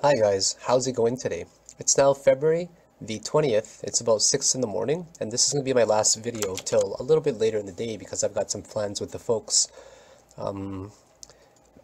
Hi guys, how's it going today? It's now February the 20th, it's about 6 in the morning, and this is going to be my last video till a little bit later in the day because I've got some plans with the folks. We're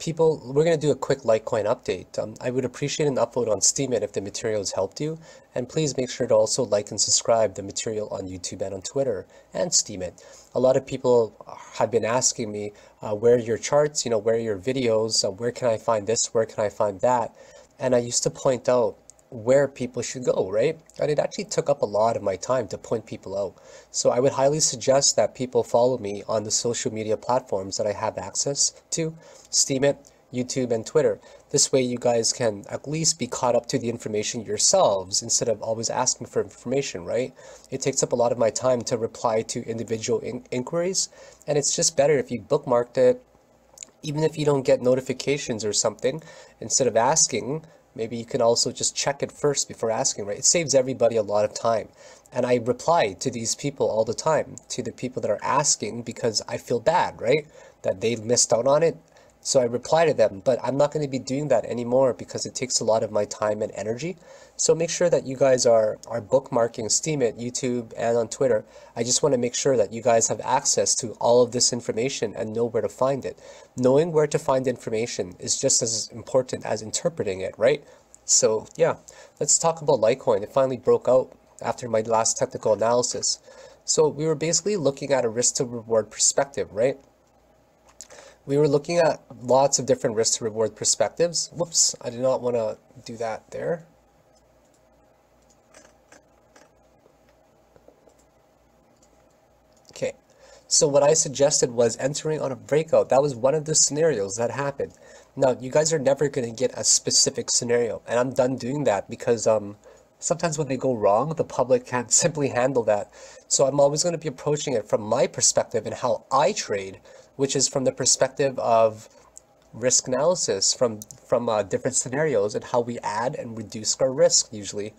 going to do a quick Litecoin update. I would appreciate an upvote on Steemit if the material has helped you, and please make sure to also like and subscribe the material on YouTube and on Twitter and Steemit. A lot of people have been asking me, where are your charts, where are your videos, where can I find this, where can I find that? And I used to point out where people should go, right? And it actually took up a lot of my time to point people out. So I would highly suggest that people follow me on the social media platforms that I have access to, Steemit, YouTube, and Twitter. This way you guys can at least be caught up to the information yourselves instead of always asking for information, right? It takes up a lot of my time to reply to individual inquiries, and it's just better if you bookmarked it. Even if you don't get notifications or something, instead of asking, maybe you can also just check it first before asking, right? It saves everybody a lot of time. And I reply to these people all the time, to the people that are asking, because I feel bad, right? That they missed out on it. So I reply to them, but I'm not going to be doing that anymore because it takes a lot of my time and energy. So make sure that you guys are bookmarking Steemit, YouTube, and on Twitter. I just want to make sure that you guys have access to all of this information and know where to find it. Knowing where to find information is just as important as interpreting it, right? So yeah, let's talk about Litecoin. It finally broke out after my last technical analysis. So we were basically looking at a risk to reward perspective, right? We were looking at lots of different risk to reward perspectives. Whoops, I did not want to do that there. Okay, so what I suggested was entering on a breakout. That was one of the scenarios that happened. Now, you guys are never going to get a specific scenario, and I'm done doing that because sometimes when they go wrong, the public can't simply handle that. So I'm always going to be approaching it from my perspective and how I trade, which is from the perspective of risk analysis, from different scenarios and how we add and reduce our risk usually.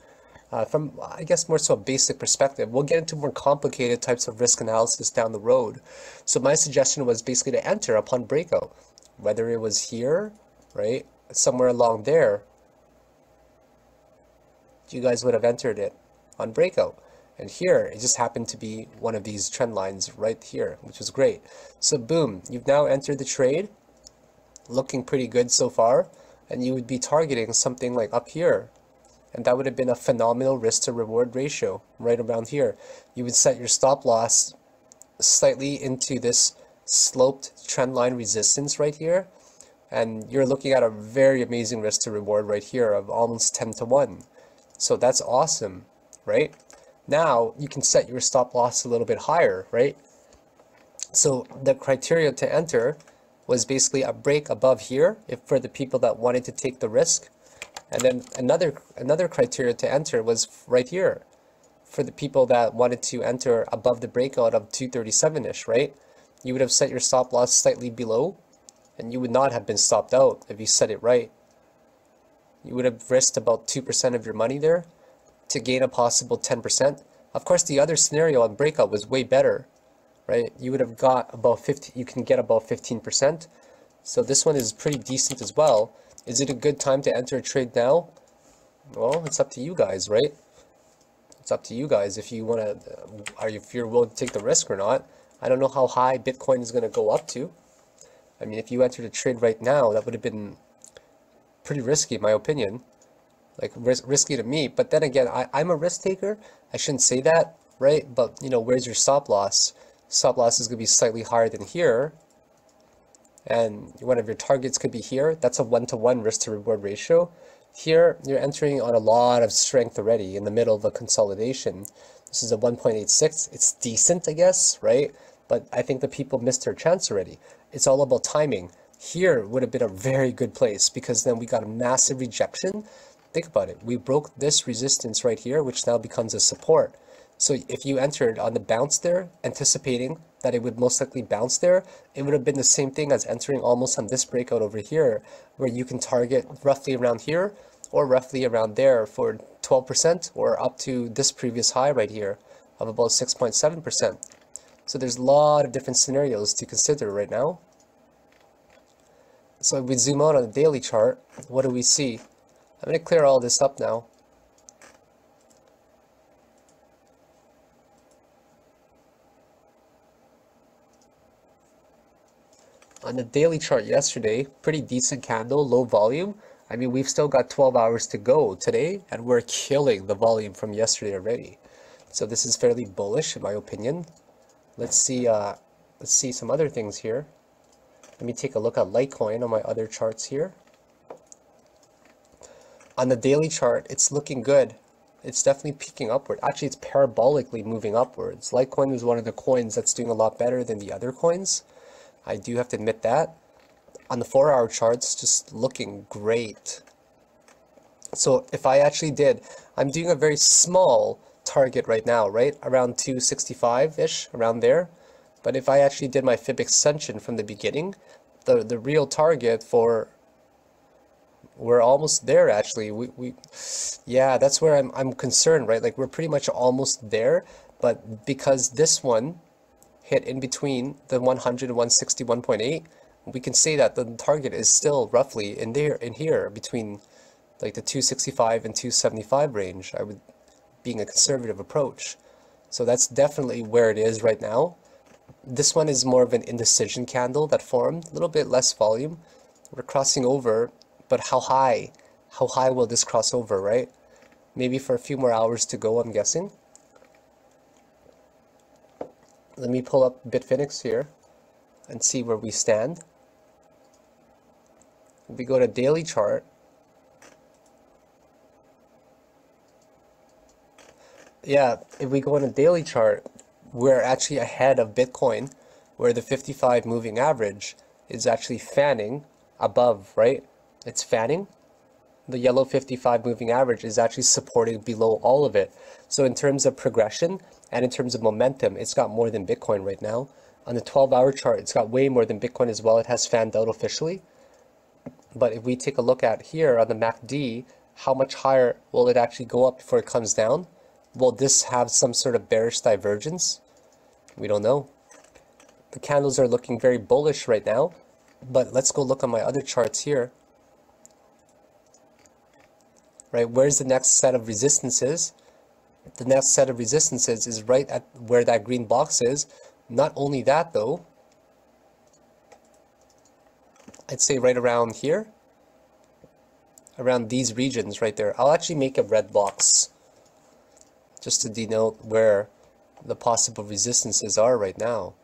From, I guess, more so a basic perspective. We'll get into more complicated types of risk analysis down the road. So my suggestion was basically to enter upon breakout, whether it was here, right, somewhere along there, you guys would have entered it on breakout. And here, it just happened to be one of these trend lines right here, which was great. So boom, you've now entered the trade, looking pretty good so far, and you would be targeting something like up here. And that would have been a phenomenal risk to reward ratio right around here. You would set your stop loss slightly into this sloped trend line resistance right here. And you're looking at a very amazing risk to reward right here of almost 10 to 1. So that's awesome, right? Now you can set your stop loss a little bit higher, right? So the criteria to enter was basically a break above here if for the people that wanted to take the risk. And then another criteria to enter was right here for the people that wanted to enter above the breakout of 237-ish, right? You would have set your stop loss slightly below, and you would not have been stopped out if you set it right. You would have risked about 2% of your money there to gain a possible 10%. Of course, the other scenario on breakout was way better, right? You would have got about 50, you can get about 15%. So this one is pretty decent as well. Is it a good time to enter a trade now? Well, it's up to you guys, right? It's up to you guys if you want to, if you're willing to take the risk or not. I don't know how high Bitcoin is going to go up to. I mean, if you entered a trade right now, that would have been pretty risky, in my opinion. Like risky to me. But then again, I'm a risk taker. I shouldn't say that, right? But where's your stop loss? Stop loss is going to be slightly higher than here. And one of your targets could be here. That's a 1-to-1 risk to reward ratio. Here, you're entering on a lot of strength already in the middle of a consolidation. This is a 1.86. It's decent, I guess, right? But I think the people missed their chance already. It's all about timing. Here would have been a very good place because then we got a massive rejection. Think about it. We broke this resistance right here, which now becomes a support. So if you entered on the bounce there, anticipating that it would most likely bounce there, it would have been the same thing as entering almost on this breakout over here, where you can target roughly around here or roughly around there for 12% or up to this previous high right here of about 6.7%. So there's a lot of different scenarios to consider right now. So if we zoom out on the daily chart, what do we see? I'm going to clear all this up now. On the daily chart yesterday, pretty decent candle, low volume. I mean, we've still got 12 hours to go today, and we're killing the volume from yesterday already. So this is fairly bullish in my opinion. Let's see some other things here. Let me take a look at Litecoin on my other charts here. On the daily chart, it's looking good. It's definitely peaking upward. Actually, it's parabolically moving upwards. Litecoin is one of the coins that's doing a lot better than the other coins. I do have to admit that. On the 4-hour charts, just looking great. So if I actually did, I'm doing a very small target right now, right? Around 265-ish, around there. But if I actually did my fib extension from the beginning, the real target for, we're almost there actually. Yeah, that's where I'm concerned, right? Like we're pretty much almost there, but because this one hit in between the 100 and 161.8, we can say that the target is still roughly in here between like the 265 and 275 range. I would, being a conservative approach. So that's definitely where it is right now. This one is more of an indecision candle that formed, a little bit less volume. We're crossing over, but how high? How high will this cross over, right? Maybe for a few more hours to go, I'm guessing. Let me pull up bitfinex here and see where we stand. If we go to daily chart, yeah, if we go on a daily chart, we're actually ahead of Bitcoin, where the 55 moving average is actually fanning above, right? It's fanning. The yellow 55 moving average is actually supporting below all of it. So in terms of progression and in terms of momentum, it's got more than Bitcoin right now. On the 12-hour chart, it's got way more than Bitcoin as well. It has fanned out officially. But if we take a look at here on the MACD, how much higher will it actually go up before it comes down? Will this have some sort of bearish divergence? We don't know. The candles are looking very bullish right now, but let's go look on my other charts here. Right, where's the next set of resistances? The next set of resistances is right at where that green box is. Not only that though, I'd say right around here, around these regions right there. I'll actually make a red box just to denote where the possible resistances are right now.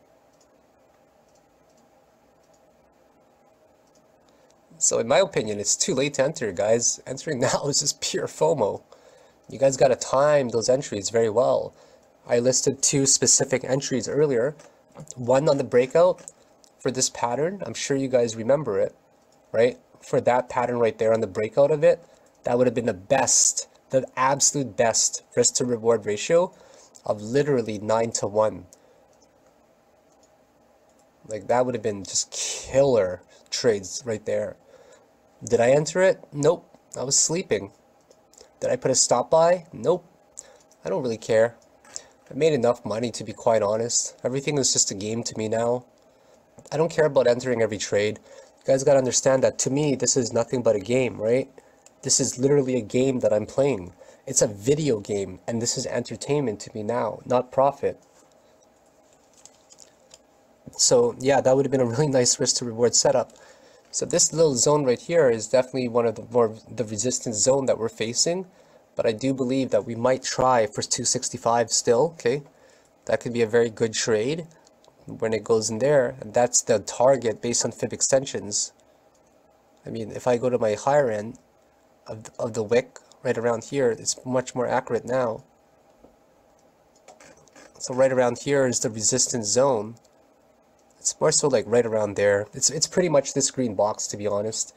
So in my opinion, it's too late to enter, guys. Entering now is just pure FOMO. You guys got to time those entries very well. I listed 2 specific entries earlier. One on the breakout for this pattern. I'm sure you guys remember it, right? For that pattern right there on the breakout of it, that would have been the best, the absolute best risk to reward ratio of literally 9-to-1. Like that would have been just killer trades right there. Did I enter it? Nope. I was sleeping. Did I put a stop buy? Nope. I don't really care. I made enough money to be quite honest. Everything is just a game to me now. I don't care about entering every trade. You guys gotta understand that to me, this is nothing but a game, right? This is literally a game that I'm playing. It's a video game, and this is entertainment to me now, not profit. So yeah, that would have been a really nice risk to reward setup. So this little zone right here is definitely one of the resistance zone that we're facing, but I do believe that we might try for 265 still. Okay, that could be a very good trade when it goes in there, and that's the target based on fib extensions. I mean, if I go to my higher end of the wick right around here, it's much more accurate now. So right around here is the resistance zone. It's more so like right around there. It's pretty much this green box, to be honest.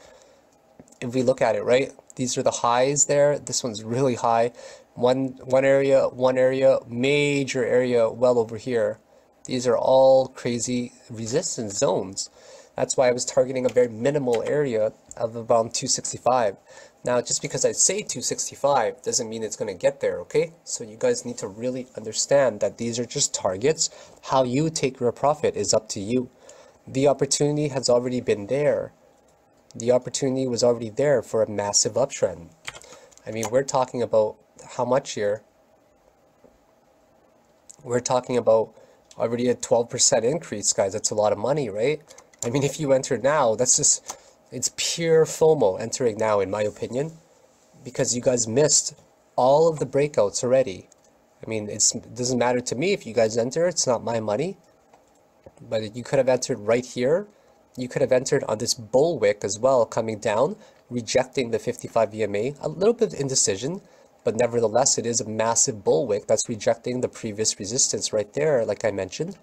If we look at it, right, these are the highs there. This one's really high. One area, major area well over here. These are all crazy resistance zones. That's why I was targeting a very minimal area of around 265. Now, just because I say 265 doesn't mean it's going to get there, okay? So you guys need to really understand that these are just targets. How you take your profit is up to you. The opportunity has already been there. The opportunity was already there for a massive uptrend. I mean, we're talking about how much here? We're talking about already a 12% increase, guys. That's a lot of money, right? I mean, if you enter now, it's pure FOMO entering now, in my opinion, because you guys missed all of the breakouts already. I mean, it doesn't matter to me if you guys enter, it's not my money. But you could have entered right here. You could have entered on this bull wick as well, coming down, rejecting the 55 EMA. A little bit of indecision, but nevertheless, it is a massive bull wick that's rejecting the previous resistance right there, like I mentioned.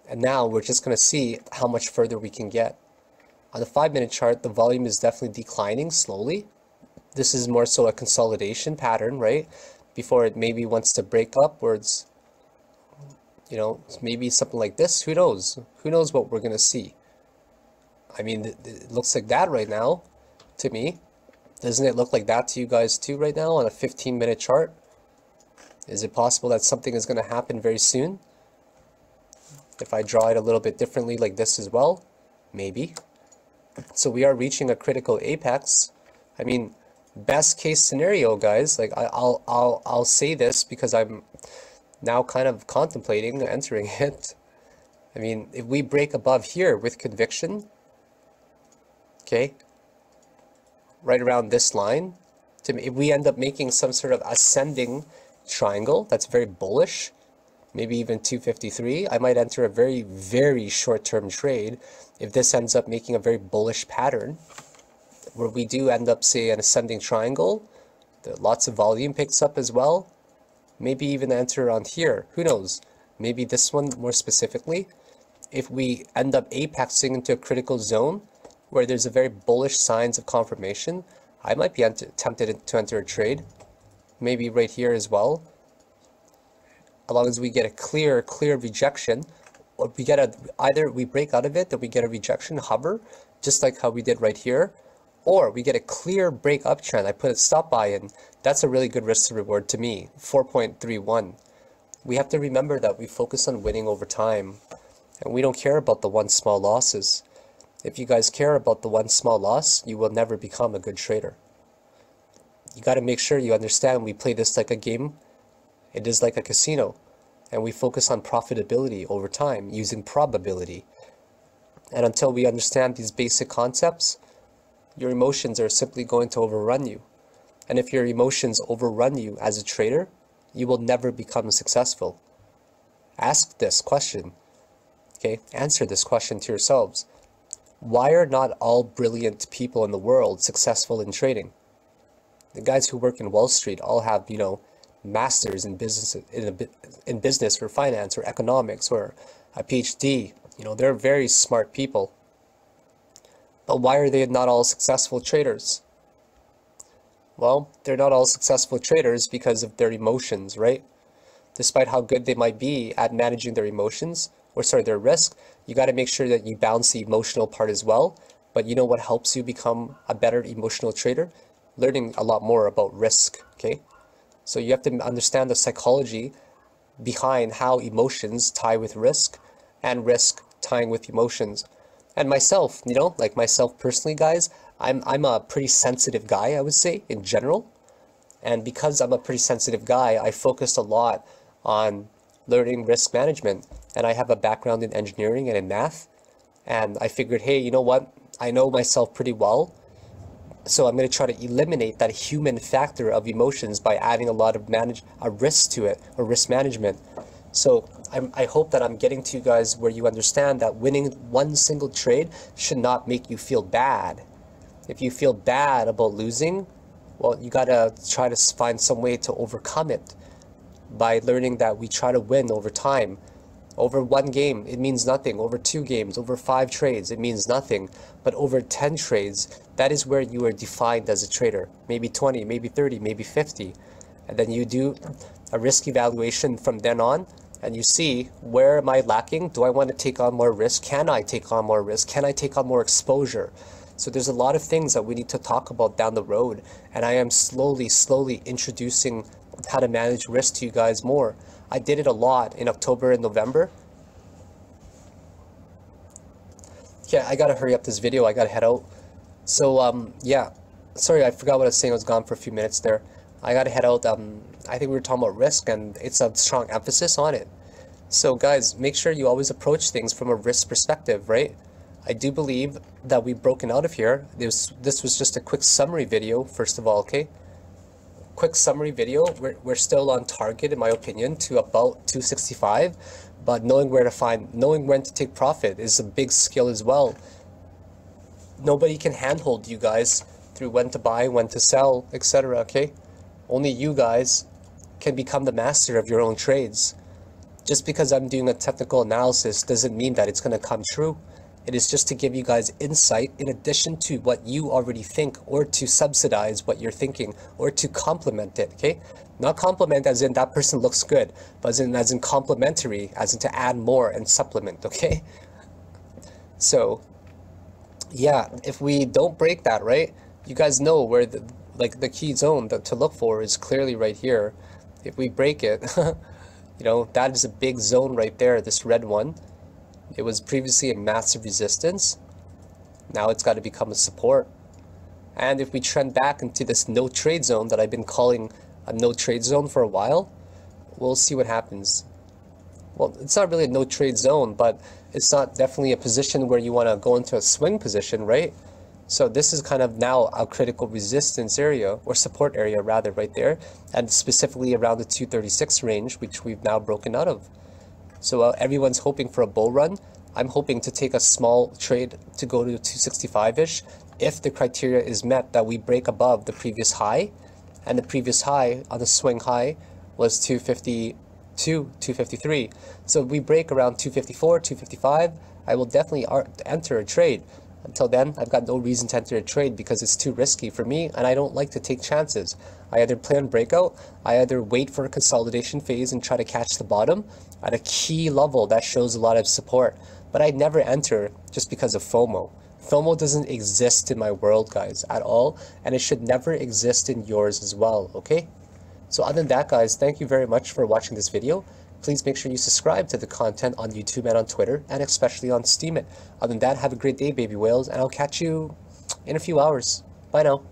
And now we're just going to see how much further we can get. On the 5-minute chart, the volume is definitely declining slowly. This is more so a consolidation pattern, right? Before it maybe wants to break upwards. You know, maybe something like this. Who knows? Who knows what we're going to see? I mean, it looks like that right now to me. Doesn't it look like that to you guys too right now on a 15-minute chart? Is it possible that something is going to happen very soon? If I draw it a little bit differently like this as well, maybe. So we are reaching a critical apex. I mean, best case scenario, guys, like I'll say this because I'm now kind of contemplating entering it. I mean, if we break above here with conviction, okay, right around this line, if we end up making some sort of ascending triangle that's very bullish, maybe even 253, I might enter a very, very short-term trade if this ends up making a very bullish pattern where we do end up, say, an ascending triangle, lots of volume picks up as well. Maybe even enter around here. Who knows? Maybe this one more specifically. If we end up apexing into a critical zone where there's a very bullish signs of confirmation, I might be tempted to enter a trade. Maybe right here as well. As long as we get a clear rejection, or we get either we break out of it, then we get a rejection hover, just like how we did right here, or we get a clear break uptrend. I put a stop buy in. That's a really good risk to reward to me, 4.31. We have to remember that we focus on winning over time, and we don't care about the one small losses. If you guys care about the one small loss, you will never become a good trader. You got to make sure you understand we play this like a game. It is like a casino, and we focus on profitability over time using probability. And until we understand these basic concepts, your emotions are simply going to overrun you. And if your emotions overrun you as a trader, you will never become successful. Ask this question, okay? Answer this question to yourselves. Why are not all brilliant people in the world successful in trading? The guys who work in Wall Street all have, you know, masters in business, in business or finance or economics or a PhD. You know, they're very smart people. But why are they not all successful traders? Well, they're not all successful traders because of their emotions, right? Despite how good they might be at managing their emotions, or sorry, their risk, you got to make sure that you balance the emotional part as well. But you know what helps you become a better emotional trader? Learning a lot more about risk, okay? So you have to understand the psychology behind how emotions tie with risk and risk tying with emotions. And myself, you know, like myself personally, guys, I'm a pretty sensitive guy, I would say, in general. And because I'm a pretty sensitive guy, I focused a lot on learning risk management. And I have a background in engineering and in math. And I figured, hey, you know what? I know myself pretty well. So I'm going to try to eliminate that human factor of emotions by adding a lot of risk to it, or risk management. So I hope that I'm getting to you guys where you understand that winning one single trade should not make you feel bad. If you feel bad about losing, well, you got to try to find some way to overcome it by learning that we try to win over time. Over one game, it means nothing. Over 2 games, over 5 trades, it means nothing. But over 10 trades, that is where you are defined as a trader. Maybe 20, maybe 30, maybe 50. And then you do a risk evaluation from then on, and you see, where am I lacking? Do I want to take on more risk? Can I take on more risk? Can I take on more exposure? So there's a lot of things that we need to talk about down the road. And I am slowly introducing how to manage risk to you guys more. I did it a lot in October and November. Yeah, I gotta hurry up this video. I gotta head out. So yeah, Sorry, I forgot what I was saying. I was gone for a few minutes there. I gotta head out. I think we were talking about risk, and it's a strong emphasis on it. So guys, make sure you always approach things from a risk perspective, right? I do believe that we've broken out of here. This was just a quick summary video, first of all, okay? Quick summary video. We're still on target, in my opinion, to about 265, but knowing when to take profit is a big skill as well. Nobody can handhold you guys through when to buy, when to sell, etc., okay? Only you guys can become the master of your own trades. Just because I'm doing a technical analysis doesn't mean that it's going to come true. It is just to give you guys insight in addition to what you already think, or to subsidize what you're thinking, or to complement it, okay? Not complement as in that person looks good, but as in complementary, as in to add more and supplement, okay? So, yeah, if we don't break that, right, you guys know where the key zone to look for is clearly right here. If we break it, you know, that is a big zone right there, this red one. It was previously a massive resistance. Now it's got to become a support. And if we trend back into this no trade zone that I've been calling a no trade zone for a while, we'll see what happens. Well, it's not really a no trade zone, but it's not definitely a position where you want to go into a swing position, right? So this is kind of now a critical resistance area, or support area rather, right there, and specifically around the 236 range, which we've now broken out of. So everyone's hoping for a bull run. I'm hoping to take a small trade to go to 265-ish if the criteria is met that we break above the previous high, and the previous high on the swing high was 252, 253. So if we break around 254, 255, I will definitely enter a trade. Until then, I've got no reason to enter a trade because it's too risky for me, and I don't like to take chances. I either play on breakout, I either wait for a consolidation phase and try to catch the bottom at a key level that shows a lot of support. But I never enter just because of FOMO. FOMO doesn't exist in my world, guys, at all, and it should never exist in yours as well, okay? So other than that, guys, thank you very much for watching this video. Please make sure you subscribe to the content on YouTube and on Twitter, and especially on Steemit. Other than that, have a great day, baby whales, and I'll catch you in a few hours. Bye now.